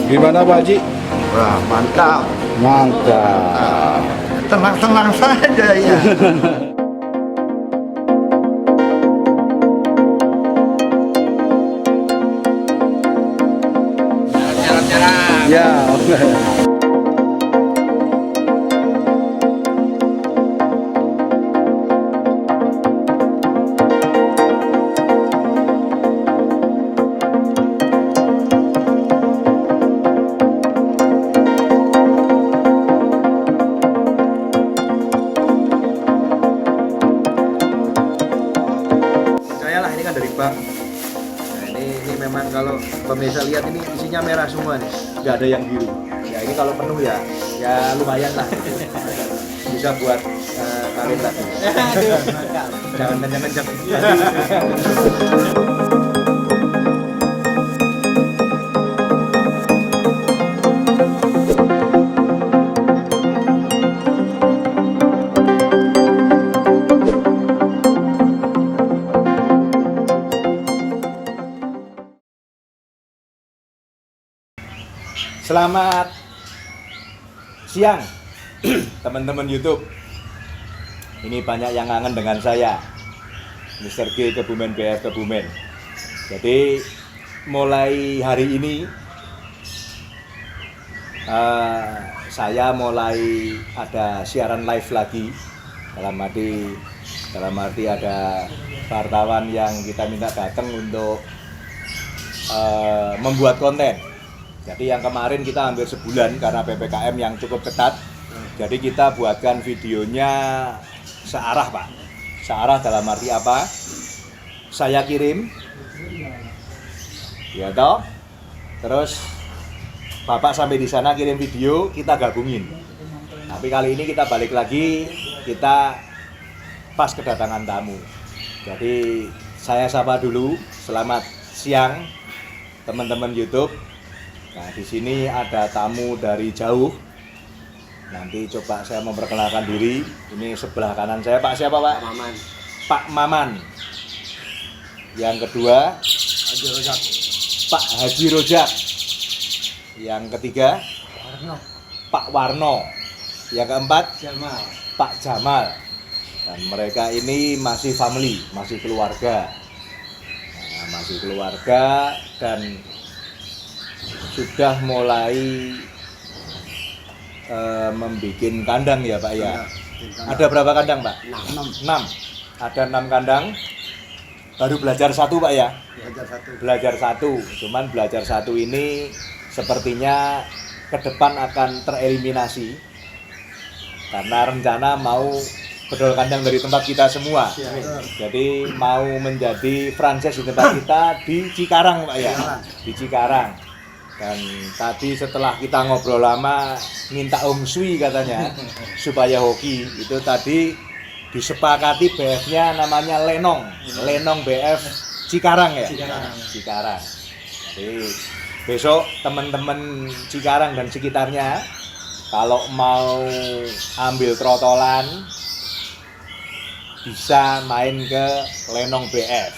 Gimana Pak Haji? Wah, mantap. Mantap. Tenang-tenang saja ya. Jalan-jalan. Ya. Percayalah ini kan dari bank. Nah, ini memang kalau pemirsa lihat ini isinya merah semua nih, nggak ada yang biru. Ya ini kalau penuh ya lumayan lah. Bisa buat kalian lagi. Jangan kencang-kencang. Selamat siang teman-teman YouTube. Ini banyak yang kangen dengan saya, Mr. G Kebumen BF Kebumen. Jadi mulai hari ini saya mulai ada siaran live lagi. Dalam arti ada wartawan yang kita minta datang untuk membuat konten. Jadi yang kemarin kita hampir sebulan karena PPKM yang cukup ketat. Jadi kita buatkan videonya searah Pak. Searah dalam arti apa? Saya kirim, ya toh. Terus Bapak sampai di sana kirim video, kita gabungin. Tapi kali ini kita balik lagi, kita pas kedatangan tamu. Jadi saya sapa dulu, selamat siang teman-teman YouTube. Nah, di sini ada tamu dari jauh. Nanti coba saya memperkenalkan diri. Ini sebelah kanan saya Pak siapa Pak? Maman. Pak Maman. Yang kedua Haji Rojak. Pak Haji Rojak. Yang ketiga Warno. Pak Warno. Yang keempat Jamal. Pak Jamal. Dan mereka ini masih family, masih keluarga. Nah, masih keluarga dan sudah mulai membuat kandang ya Pak ya. Ada berapa kandang Pak? 6. Ada 6 kandang. Baru belajar 1 Pak ya? Belajar 1. Cuman belajar 1 ini sepertinya ke depan akan tereliminasi. Karena rencana mau bedol kandang dari tempat kita semua. Jadi mau menjadi franchise di tempat kita di Cikarang Pak ya. Di Cikarang. Dan tadi setelah kita ngobrol lama minta Om Sui katanya supaya hoki itu tadi disepakati BF-nya namanya Lenong BF Cikarang ya. Cikarang. Jadi besok teman-teman Cikarang dan sekitarnya kalau mau ambil trotolan bisa main ke Lenong BF.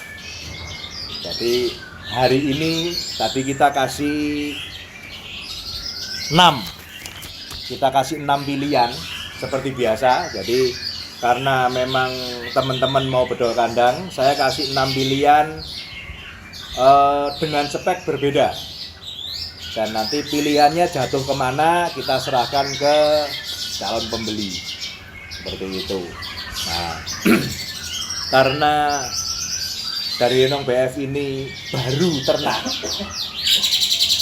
Jadi hari ini tadi kita kasih 6. Kita kasih 6 pilihan seperti biasa. Jadi karena memang teman-teman mau bedol kandang, saya kasih 6 pilihan dengan spek berbeda. Dan nanti pilihannya jatuh kemana kita serahkan ke calon pembeli. Seperti itu. Nah, karena dari Lenong BF ini baru ternak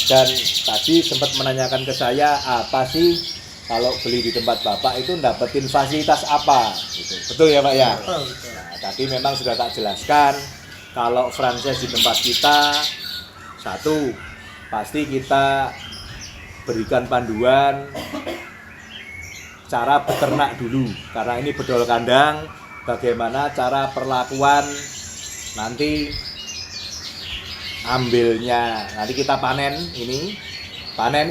dan tadi sempat menanyakan ke saya apa sih kalau beli di tempat Bapak itu dapetin fasilitas apa gitu. Betul ya Pak ya? Nah, tadi memang sudah tak jelaskan kalau franchise di tempat kita satu pasti kita berikan panduan cara beternak dulu karena ini bedol kandang, bagaimana cara perlakuan nanti ambilnya, nanti kita panen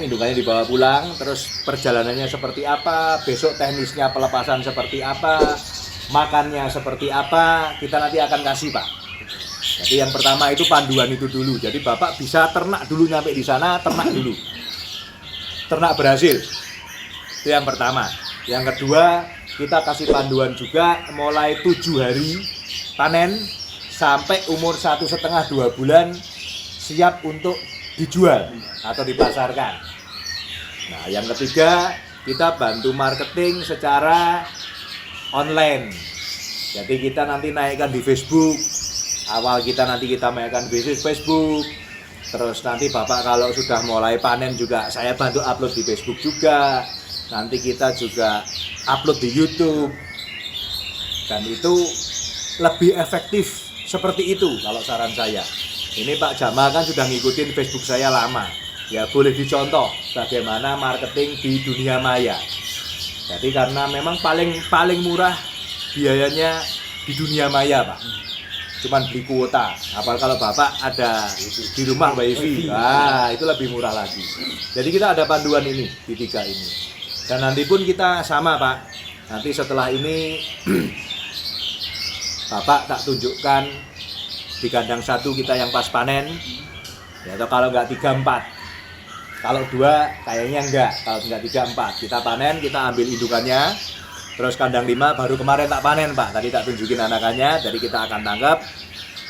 indungannya dibawa pulang, terus perjalanannya seperti apa, besok teknisnya pelepasan seperti apa, makannya seperti apa, kita nanti akan kasih Pak. Jadi yang pertama itu panduan itu dulu, jadi Bapak bisa ternak dulu nyampe di sana, ternak dulu. ternak berhasil. Itu yang pertama. Yang kedua, kita kasih panduan juga mulai 7 hari panen sampai umur 1,5-2 bulan siap untuk dijual atau dipasarkan. Nah, yang ketiga, kita bantu marketing secara online. Jadi kita nanti naikkan di Facebook. Awal kita nanti kita naikkan di Facebook. Terus nanti Bapak kalau sudah mulai panen juga saya bantu upload di Facebook juga. Nanti kita juga upload di YouTube. Dan itu lebih efektif seperti itu kalau saran saya. Ini Pak Jamal kan sudah ngikutin Facebook saya lama. Ya boleh dicontoh bagaimana marketing di dunia maya. Jadi karena memang paling murah biayanya di dunia maya, Pak. Cuman beli kuota. Apalagi kalau Bapak ada di rumah WiFi, itu lebih murah lagi. Jadi kita ada panduan ini di 3 ini. Dan nanti pun kita sama, Pak. Nanti setelah ini Bapak tak tunjukkan di kandang 1 kita yang pas panen. Ya, atau kalau enggak 3-4. Kalau 2 kayaknya enggak, kalau enggak 3-4 kita panen, kita ambil indukannya. Terus kandang 5 baru kemarin tak panen, Pak. Tadi tak tunjukin anakannya, jadi kita akan tangkap.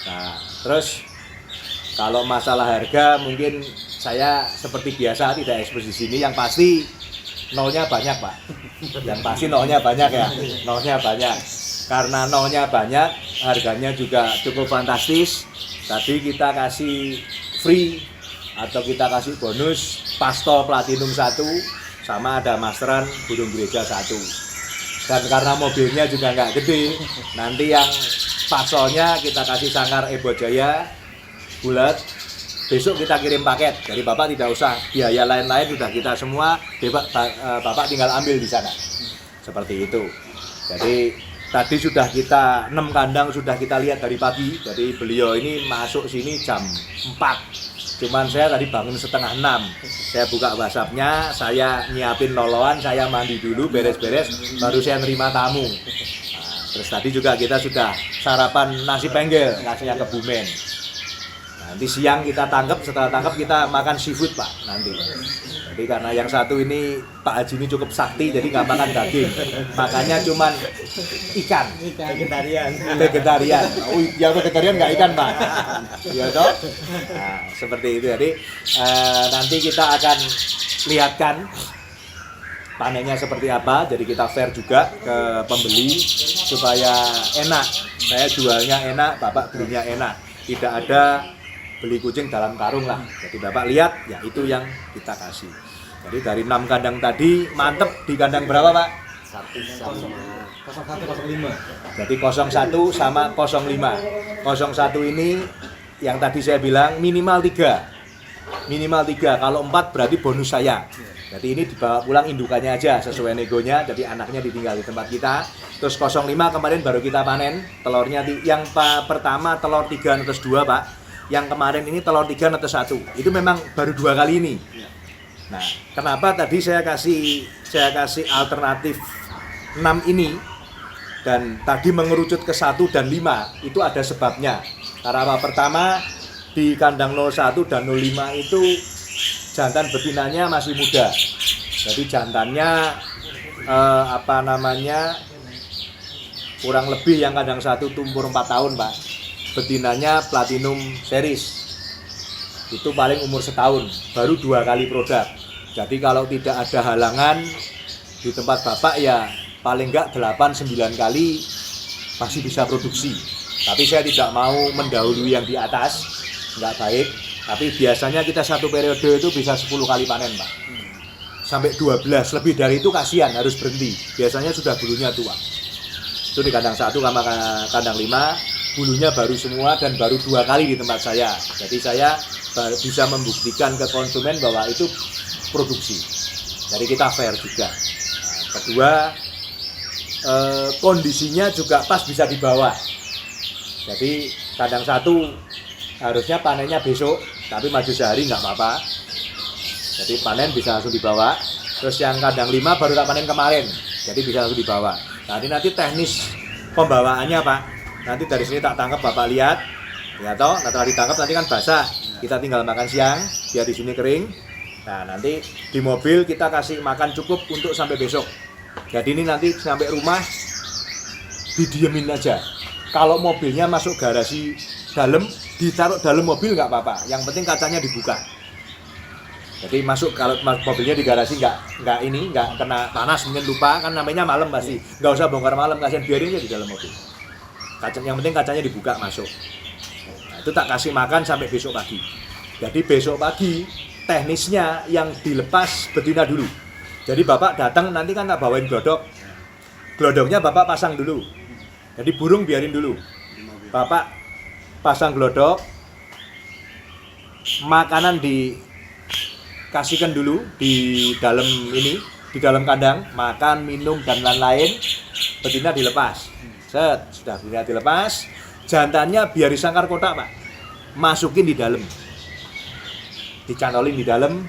Nah, terus kalau masalah harga mungkin saya seperti biasa tidak ekspos di sini. Yang pasti nolnya banyak, Pak. Yang pasti nolnya banyak ya, nolnya banyak. Karena nolnya banyak, harganya juga cukup fantastis. Tadi kita kasih free atau kita kasih bonus pastol platinum 1 sama ada masteran burung gereja 1. Dan karena mobilnya juga nggak gede, nanti yang pastolnya kita kasih sangkar Ebo Jaya bulat. Besok kita kirim paket. Jadi Bapak tidak usah biaya lain-lain, sudah kita semua, Bapak tinggal ambil di sana. Seperti itu. Jadi tadi sudah kita 6 kandang sudah kita lihat dari pagi. Jadi beliau ini masuk sini jam 4. Cuman saya tadi bangun setengah 6. Saya buka WhatsApp-nya, saya nyiapin loloan, saya mandi dulu, beres-beres, baru saya nerima tamu. Nah, terus tadi juga kita sudah sarapan nasi penggel, kasihnya ke Bumen. Nanti siang kita tangkap, setelah tangkap kita makan seafood, Pak, nanti. Jadi karena yang satu ini Pak Haji ini cukup sakti, jadi nggak makan daging, makanya cuman ikan. Vegetarian. Oh, yang vegetarian nggak ikan, Pak. Ya toh. Nah, seperti itu. Jadi nanti kita akan lihatkan panennya seperti apa. Jadi kita fair juga ke pembeli supaya enak. Saya jualnya enak, Bapak belinya enak. Tidak ada beli kucing dalam karung lah. Jadi Bapak lihat, ya itu yang kita kasih. Jadi dari 6 kandang tadi mantep di kandang berapa, Pak? 1 sama 0105. Jadi 01 sama 05. 01 ini yang tadi saya bilang minimal 3. Minimal 3. Kalau 4 berarti bonus saya. Jadi ini dibawa pulang indukannya aja sesuai negonya. Jadi anaknya ditinggal di tempat kita. Terus 05 kemarin baru kita panen telurnya. Yang pertama telur 3 netes 2, Pak. Yang kemarin ini telur 3 netes 1. Itu memang baru 2 kali ini. Nah, kenapa tadi saya kasih alternatif 6 ini dan tadi mengerucut ke 1 dan 5 itu ada sebabnya. Karena pertama di kandang 01 dan 05 itu jantan betinanya masih muda. Jadi jantannya kurang lebih yang kandang 1 umur 4 tahun, Pak. Betinanya platinum series. Itu paling umur setahun, baru 2 kali produk. Jadi kalau tidak ada halangan di tempat Bapak ya paling enggak 8-9 kali masih bisa produksi. Tapi saya tidak mau mendahului yang di atas, enggak baik. Tapi biasanya kita satu periode itu bisa 10 kali panen, Pak. Sampai 12, lebih dari itu kasihan harus berhenti. Biasanya sudah bulunya tua. Itu di kandang 1 sama kandang 5, bulunya baru semua dan baru 2 kali di tempat saya. Jadi saya bisa membuktikan ke konsumen bahwa itu produksi. Jadi kita fair juga. Nah, kedua, kondisinya juga pas bisa dibawa. Jadi kandang 1 harusnya panennya besok, tapi maju sehari nggak apa-apa. Jadi panen bisa langsung dibawa. Terus yang kandang 5 baru tak panen kemarin, jadi bisa langsung dibawa. Nanti teknis pembawaannya, Pak. Nanti dari sini tak tangkap, Bapak lihat. Ya toh, setelah ditangkap nanti kan basah. Kita tinggal makan siang, biar di sini kering. Nah, nanti di mobil kita kasih makan cukup untuk sampai besok. Jadi ini nanti sampai rumah didiemin aja. Kalau mobilnya masuk garasi dalam, ditaruh dalam mobil nggak apa-apa. Yang penting kacanya dibuka. Jadi masuk, kalau mobilnya di garasi nggak kena panas, mungkin lupa, kan namanya malam pasti. Nggak usah bongkar malam, kasihan, biarin aja di dalam mobil. Yang penting kacanya dibuka masuk. Nah, itu tak kasih makan sampai besok pagi. Jadi besok pagi teknisnya yang dilepas betina dulu. Jadi bapak datang nanti kan tak bawain glodok. Glodoknya bapak pasang dulu. Jadi burung biarin dulu. Bapak pasang glodok. Makanan dikasihkan dulu di dalam ini, di dalam kandang, makan, minum dan lain-lain. Betina dilepas. Set, sudah betina dilepas. Jantannya biar disangkar kotak, Pak. Masukin di dalam. Dicantolin di dalam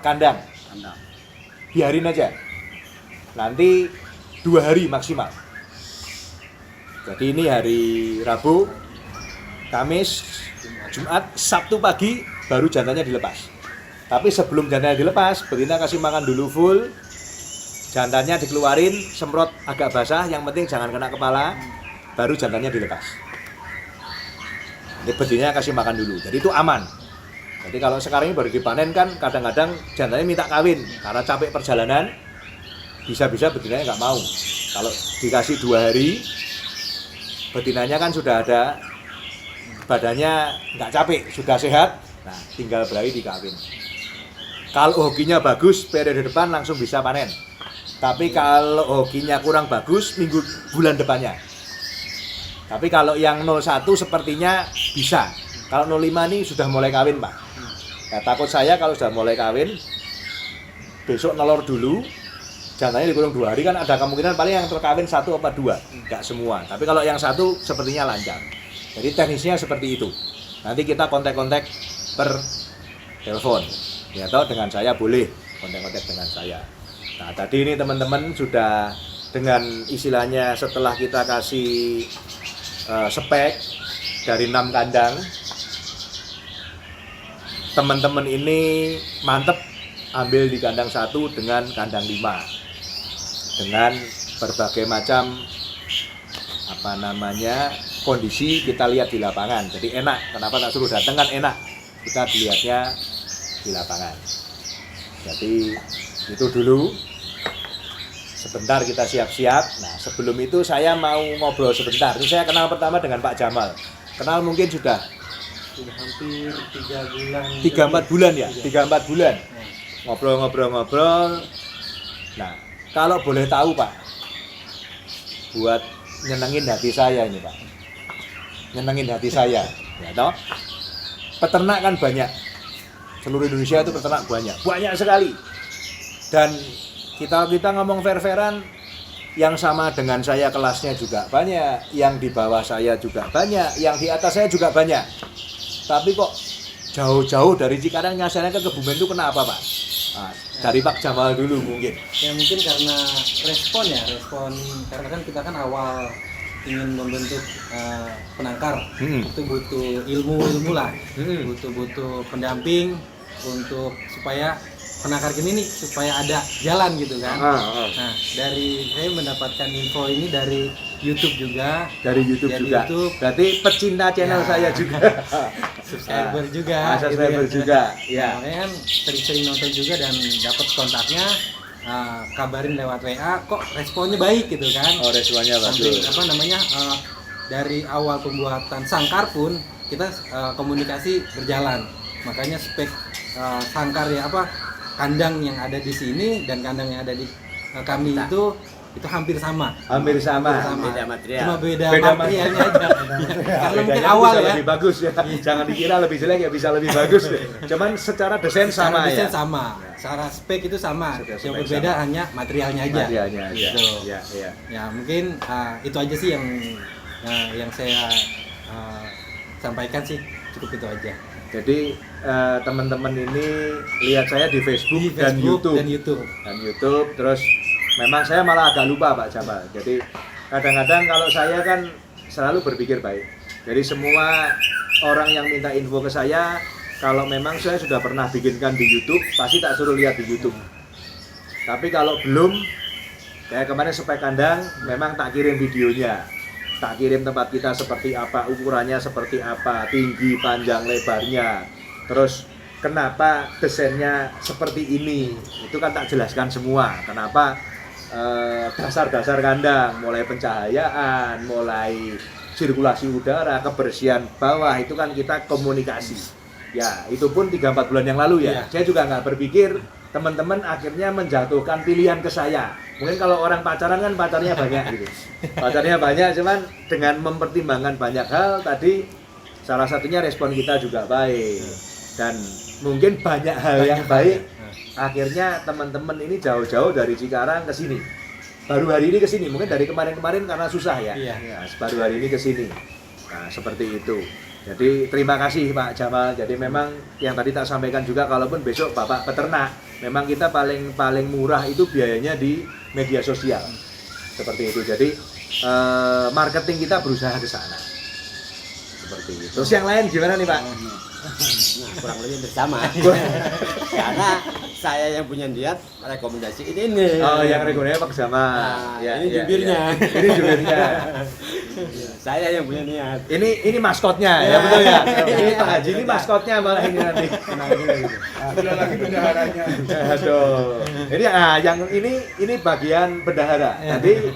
kandang. Biarin aja. Nanti 2 hari maksimal. Jadi ini hari Rabu, Kamis, Jumat, Sabtu pagi baru jantannya dilepas. Tapi sebelum jantannya dilepas, betina kasih makan dulu full. Jantannya dikeluarin, semprot agak basah, yang penting jangan kena kepala, baru jantannya dilepas. Jadi betinanya kasih makan dulu, jadi itu aman. Jadi kalau sekarang ini baru dipanen kan kadang-kadang jantannya minta kawin karena capek perjalanan, bisa-bisa betinanya nggak mau. Kalau dikasih 2 hari, betinanya kan sudah ada, badannya nggak capek, sudah sehat, nah tinggal berlari dikawin. Kalau hokinya bagus, periode depan langsung bisa panen. Tapi kalau hokinya kurang bagus, bulan depannya. Tapi kalau yang 01 sepertinya bisa. Kalau 05 ini sudah mulai kawin, Pak. Nah, takut saya kalau sudah mulai kawin, besok nelor dulu, jantannya dikurung 2 hari kan ada kemungkinan paling yang terkawin 1 atau 2. Enggak semua. Tapi kalau yang 1 sepertinya lancar. Jadi teknisnya seperti itu. Nanti kita kontak-kontak per telepon. Ya toh dengan saya boleh kontak-kontak dengan saya. Nah, tadi ini teman-teman sudah dengan istilahnya setelah kita kasih spek dari 6 kandang, teman-teman ini mantep ambil di kandang 1 dengan kandang 5 dengan berbagai macam kondisi kita lihat di lapangan. Jadi enak, kenapa tak suruh datang kan enak, kita dilihatnya di lapangan. Jadi itu dulu. Sebentar kita siap-siap. Nah, sebelum itu saya mau ngobrol sebentar. Ini saya kenal pertama dengan Pak Jamal. Kenal mungkin sudah hampir 3 bulan. 3-4 bulan ya? 3-4 bulan. Ngobrol. Nah, kalau boleh tahu Pak, buat nyenengin hati saya ini Pak. Nyenengin hati saya, ya toh? Peternak kan banyak. Seluruh Indonesia itu peternak banyak sekali. Dan kita ngomong fair-fairan, yang sama dengan saya kelasnya juga banyak, yang di bawah saya juga banyak, yang di atas saya juga banyak. Tapi kok jauh-jauh dari Cikarang nyasarnya ke Kebumen itu kenapa Pak? Nah, dari Pak Jamal dulu mungkin. Ya mungkin karena respon karena kan kita kan awal ingin membentuk penangkar, itu butuh ilmu lah, butuh pendamping untuk supaya penangkar ini supaya ada jalan gitu kan. Nah, dari saya mendapatkan info ini dari YouTube juga. Dari YouTube juga. YouTube. Berarti pecinta channel saya juga. Subscriber juga. Subscriber gitu juga. Ya. Nah, kan sering-sering nonton juga dan dapat kontaknya. Kabarin lewat WA, kok responnya baik gitu kan. Oh, responnya bagus. Sampai dari awal pembuatan sangkar pun kita komunikasi berjalan. Makanya spek sangkar kandang yang ada di sini dan kandang yang ada di kami itu hampir sama. Beda material. Cuma beda materialnya aja. Karena mungkin awal ya. Lebih bagus ya. Jangan dikira lebih jelek ya bisa lebih bagus deh. Cuman secara desain sama ya. Desain sama. Secara spek itu sama. Yang berbeda hanya materialnya aja. Materialnya aja. Gitu. Ya. Ya mungkin itu aja sih yang saya sampaikan sih, cukup itu aja. Jadi teman-teman ini lihat saya di Facebook dan YouTube. Terus memang saya malah agak lupa Pak Jamal. Jadi kadang-kadang kalau saya kan selalu berpikir baik. Jadi semua orang yang minta info ke saya, kalau memang saya sudah pernah bikinkan di YouTube, pasti tak suruh lihat di YouTube. Tapi kalau belum, kayak kemarin spek kandang, memang tak kirim videonya. Tak kirim tempat kita seperti apa, ukurannya seperti apa, tinggi, panjang, lebarnya. Terus kenapa desainnya seperti ini, itu kan tak jelaskan semua. Kenapa dasar-dasar kandang, mulai pencahayaan, mulai sirkulasi udara, kebersihan bawah, itu kan kita komunikasi. Ya, itu pun 3-4 bulan yang lalu ya. Saya juga nggak berpikir teman-teman akhirnya menjatuhkan pilihan ke saya. Mungkin kalau orang pacaran kan pacarnya banyak gitu. Pacarnya banyak, cuman dengan mempertimbangkan banyak hal tadi, salah satunya respon kita juga baik. Dan mungkin banyak hal yang baik, akhirnya teman-teman ini jauh-jauh dari Cikarang ke sini. Baru hari ini ke sini, mungkin dari kemarin-kemarin karena susah ya. Nah, baru hari ini ke sini. Nah, seperti itu. Jadi terima kasih Pak Jamal. Jadi memang yang tadi tak sampaikan juga, kalaupun besok Bapak peternak, memang kita paling murah itu biayanya di media sosial. Seperti itu. Jadi marketing kita berusaha ke sana. Seperti itu. Terus yang lain gimana nih Pak? Nah, kurang lebih bersama. Karena saya yang punya niat rekomendasi ini. Oh, yang rekomendasi Pak Jamal. Nah, ini jubirnya. Ya. Ini jubirnya. Saya yang punya niat. Ini maskotnya ya, betul ya. Ini Pak Haji ini maskotnya malah ini nanti. Ada lagi bendaharanya. Aduh. Ini yang ini bagian bendahara. Tadi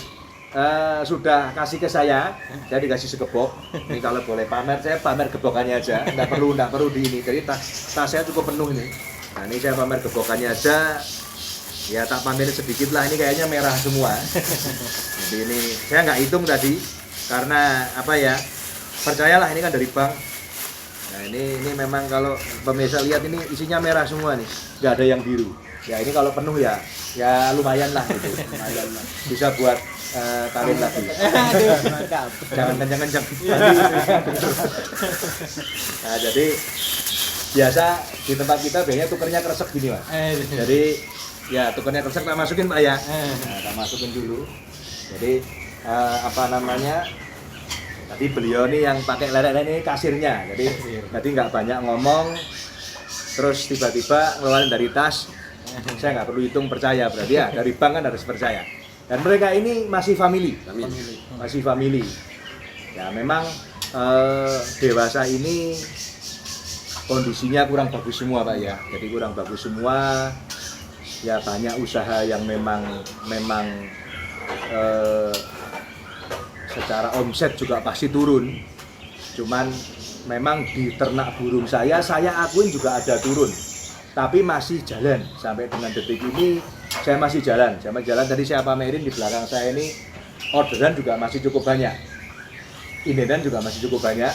sudah kasih ke saya dikasih sekebok. Ini kalau boleh pamer, saya pamer gebokannya aja. Nggak perlu di ini. Jadi tas saya cukup penuh ini. Nah, ini saya pamer gebokannya aja. Ya tak pamerin sedikit lah, ini kayaknya merah semua. Jadi ini saya nggak hitung tadi karena apa ya? Percayalah ini kan dari bank. Nah, ini memang kalau pemirsa lihat ini isinya merah semua nih. Nggak ada yang biru. Ya ini kalau penuh ya lumayan lah gitu. Lumayan lah. Bisa buat kawin lagi. Mantap. Jangan kencang-kencang. Nah, jadi biasa di tempat kita biasanya tukernya kresek gini Mas. Jadi ya tukernya kresek tak masukin Pak ya. Nah, tak masukin dulu. Jadi apa namanya? Tadi beliau nih yang pakai lerek ini kasirnya. Jadi tadi nggak banyak ngomong. Terus tiba-tiba ngeluarin dari tas. Saya nggak perlu hitung, percaya berarti ya dari bank kan harus percaya. Dan mereka ini masih family. Masih family. Ya memang dewasa ini kondisinya kurang bagus semua Pak ya. Jadi kurang bagus semua. Ya banyak usaha yang memang secara omset juga pasti turun. Cuman memang di ternak burung saya akuin juga ada turun. Tapi masih jalan sampai dengan detik ini. Saya masih jalan. Tadi saya pamerin di belakang saya ini orderan juga masih cukup banyak. Inedan juga masih cukup banyak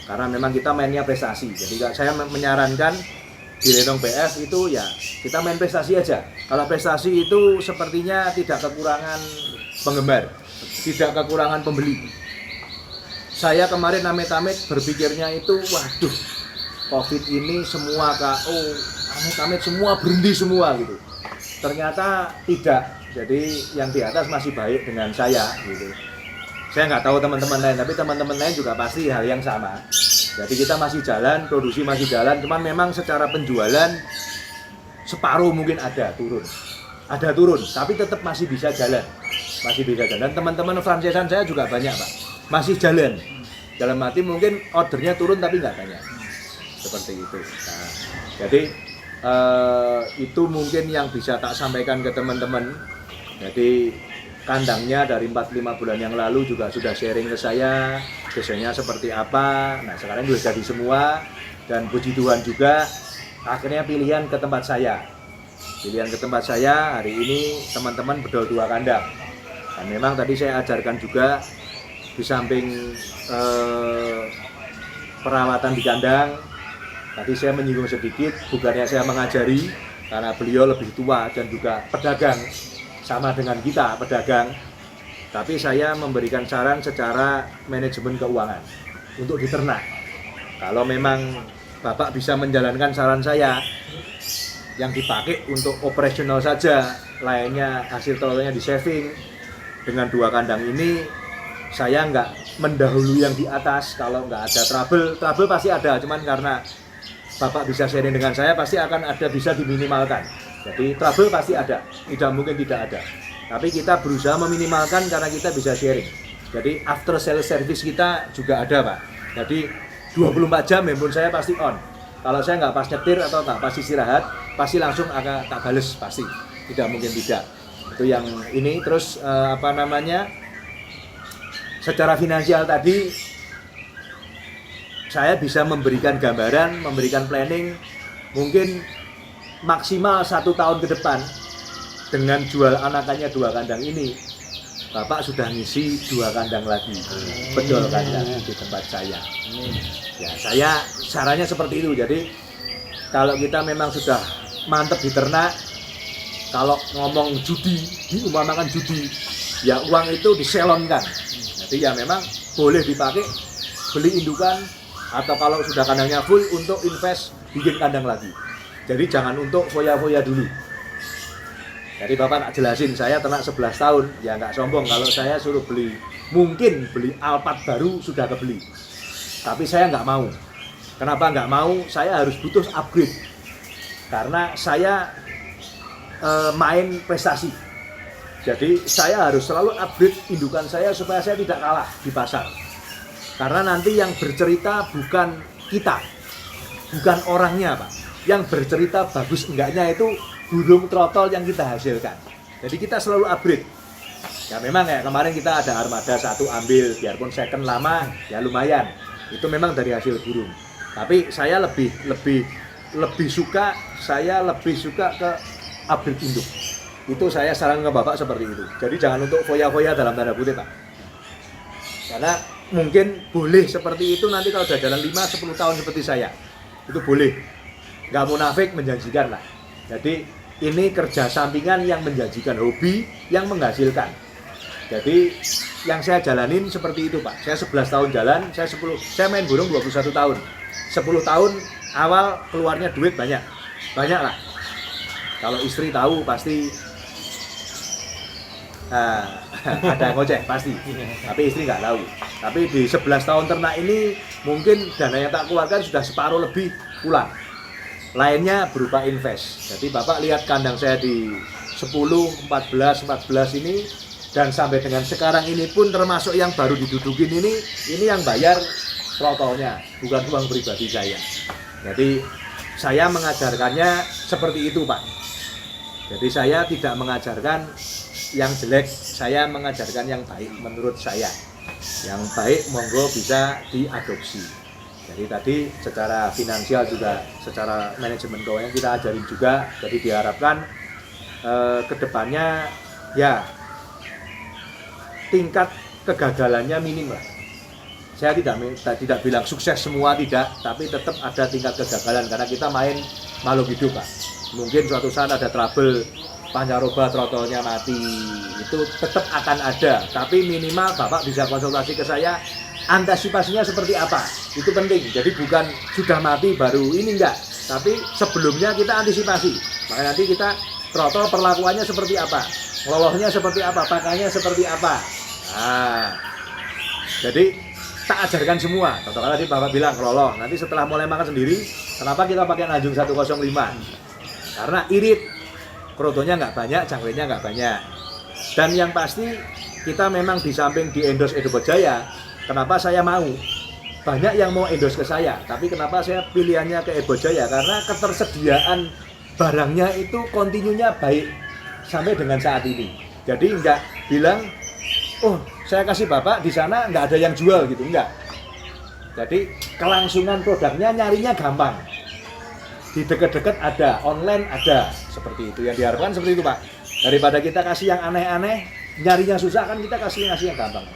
karena memang kita mainnya prestasi. Jadi saya menyarankan di Lenong BF itu ya kita main prestasi aja. Kalau prestasi itu sepertinya tidak kekurangan penggemar, tidak kekurangan pembeli. Saya kemarin amit-amit berpikirnya itu waduh, Covid ini semua KO, amit-amit semua berhenti semua gitu. Ternyata tidak. Jadi yang di atas masih baik dengan saya gitu. Saya nggak tahu teman-teman lain, tapi teman-teman lain juga pasti hal yang sama. Jadi kita masih jalan, produksi masih jalan, cuman memang secara penjualan separuh mungkin ada turun, tapi tetap masih bisa jalan, Dan teman-teman franchisean saya juga banyak Pak, masih jalan. Dalam arti mungkin ordernya turun tapi nggak banyak, seperti itu. Nah, jadi itu mungkin yang bisa tak sampaikan ke teman-teman. Jadi kandangnya dari 4-5 bulan yang lalu juga sudah sharing ke saya, desainnya seperti apa. Nah sekarang sudah jadi semua, dan puji Tuhan juga akhirnya pilihan ke tempat saya. Hari ini teman-teman bedol 2 kandang. Dan memang tadi saya ajarkan juga di samping perawatan di kandang. Tadi saya menyinggung sedikit, bukannya saya mengajari karena beliau lebih tua dan juga pedagang. Sama dengan kita pedagang, tapi saya memberikan saran secara manajemen keuangan untuk diternak. Kalau memang Bapak bisa menjalankan saran saya, yang dipakai untuk operasional saja, lainnya hasil telurnya di saving, dengan 2 kandang ini saya nggak mendahului yang di atas. Kalau nggak ada trouble pasti ada, cuman karena Bapak bisa sharing dengan saya pasti akan ada, bisa diminimalkan. Jadi trouble pasti ada, tidak mungkin tidak ada. Tapi kita berusaha meminimalkan karena kita bisa sharing. Jadi after sales service kita juga ada Pak. Jadi 24 jam handphone saya pasti on. Kalau saya nggak pas nyetir atau nggak pas istirahat, pasti langsung akan tak bales pasti. Tidak mungkin tidak. Itu yang ini. Terus secara finansial tadi saya bisa memberikan gambaran, memberikan planning mungkin maksimal 1 tahun ke depan dengan jual anakannya 2 kandang ini, Bapak sudah ngisi 2 kandang lagi, bedol kandang di tempat saya. Ya, saya caranya seperti itu. Jadi kalau kita memang sudah mantep di ternak, kalau ngomong judi, diumpamakan judi, ya uang itu diselonkan. Jadi ya memang boleh dipakai beli indukan, atau kalau sudah kandangnya full untuk invest bikin kandang lagi. Jadi jangan untuk foya-foya dulu. Jadi Bapak tak jelasin, saya ternak 11 tahun, ya nggak sombong kalau saya suruh beli, mungkin beli Alphard baru sudah kebeli. Tapi saya nggak mau. Kenapa nggak mau? Saya harus butuh upgrade. Karena saya main prestasi. Jadi saya harus selalu upgrade indukan saya supaya saya tidak kalah di pasar. Karena nanti yang bercerita bukan kita, bukan orangnya Pak. Yang bercerita bagus enggaknya itu burung trotol yang kita hasilkan. Jadi kita selalu upgrade. Ya memang ya kemarin kita ada armada 1 ambil, biarpun second lama ya lumayan. Itu memang dari hasil burung. Tapi saya lebih suka ke upgrade induk. Itu saya saran ke Bapak seperti itu. Jadi jangan untuk foya-foya dalam tanda kutip Pak. Karena mungkin boleh seperti itu nanti kalau udah jalan 5-10 tahun seperti saya. Itu boleh. Nggak munafik, menjanjikan lah. Jadi ini kerja sampingan yang menjanjikan, hobi yang menghasilkan. Jadi yang saya jalanin seperti itu Pak. Saya 11 tahun jalan, saya main burung 21 tahun. 10 tahun awal keluarnya duit banyak lah. Kalau istri tahu pasti ada ngoceh pasti, tapi istri nggak tahu. Tapi di 11 tahun ternak ini mungkin dana yang tak keluarkan sudah separuh lebih pulang. Lainnya berupa invest. Jadi Bapak lihat kandang saya di 10, 14 ini, dan sampai dengan sekarang ini pun termasuk yang baru didudukin ini yang bayar trotolnya, bukan uang pribadi saya. Jadi saya mengajarkannya seperti itu Pak. Jadi saya tidak mengajarkan yang jelek, saya mengajarkan yang baik menurut saya. Yang baik monggo bisa diadopsi. Jadi tadi secara finansial juga, secara manajemen keuangan kita ajarin juga. Jadi diharapkan kedepannya ya tingkat kegagalannya minim lah. Saya tidak bilang sukses semua, tidak, tapi tetap ada tingkat kegagalan karena kita main makhluk hidup Pak. Mungkin suatu saat ada trouble, pancaroba trotolnya mati, itu tetap akan ada. Tapi minimal Bapak bisa konsultasi ke saya, antisipasinya seperti apa, itu penting. Jadi bukan sudah mati baru ini enggak, tapi sebelumnya kita antisipasi. Maka nanti kita trotol perlakuannya seperti apa, ngelolohnya seperti apa, pakainya seperti apa. Nah, jadi tak ajarkan semua. Contohnya tadi Bapak bilang ngeloloh, nanti setelah mulai makan sendiri, kenapa kita pakai Nanjung 105? Karena irit, krotonya nggak banyak, jangkauannya nggak banyak. Dan yang pasti kita memang di samping di endorse Edo Jaya, kenapa saya mau? Banyak yang mau endorse ke saya, tapi kenapa saya pilihannya ke Edo Jaya? Karena ketersediaan barangnya itu kontinunya baik sampai dengan saat ini. Jadi nggak bilang, oh saya kasih Bapak di sana nggak ada yang jual gitu, enggak. Jadi kelangsungan produknya nyarinya gampang. Di dekat-dekat ada, online ada, seperti itu. Yang diharapkan seperti itu Pak. Daripada kita kasih yang aneh-aneh, nyarinya susah, kan kita kasih yang gampang.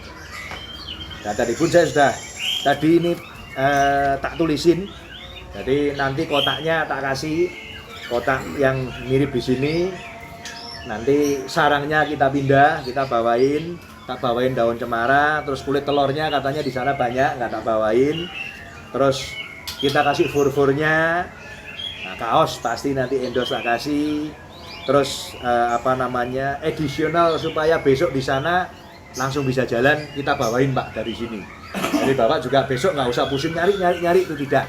Dan tadi pun saya sudah tak tulisin. Jadi nanti kotaknya tak kasih, kotak yang mirip di sini. Nanti sarangnya kita pindah, kita bawain, tak bawain daun cemara, terus kulit telurnya katanya di sana banyak, nggak tak bawain. Terus kita kasih fur-furnya. Nah, kaos pasti nanti endorse tak kasih. Terus additional supaya besok di sana langsung bisa jalan, kita bawain Pak dari sini. Jadi Bapak juga besok nggak usah pusing nyari itu tidak.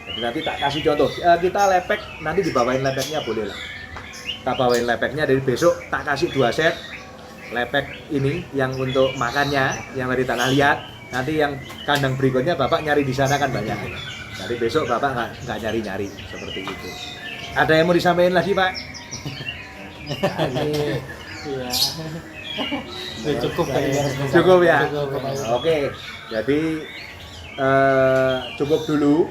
Jadi nanti tak kasih contoh, kita lepek, nanti dibawain lepeknya boleh lah. Kita bawain lepeknya, dari besok tak kasih 2 set lepek ini yang untuk makannya, yang dari tanah liat. Nanti yang kandang berikutnya Bapak nyari di sana kan banyak. Jadi besok Bapak nggak nyari-nyari seperti itu. Ada yang mau disampaikan lagi Pak? Iya. Udah cukup kayaknya. Cukup ya? Cukup. Oke, jadi cukup dulu.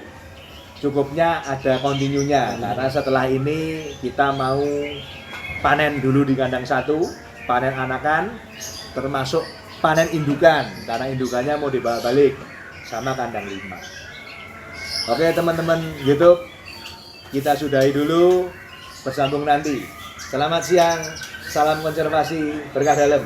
Cukupnya ada kontinunya, karena setelah ini kita mau panen dulu di kandang 1, panen anakan, termasuk panen indukan, karena indukannya mau dibawa balik sama kandang 5. Oke teman-teman YouTube, kita sudahi dulu, bersambung nanti. Selamat siang, salam konservasi, berkah dalam.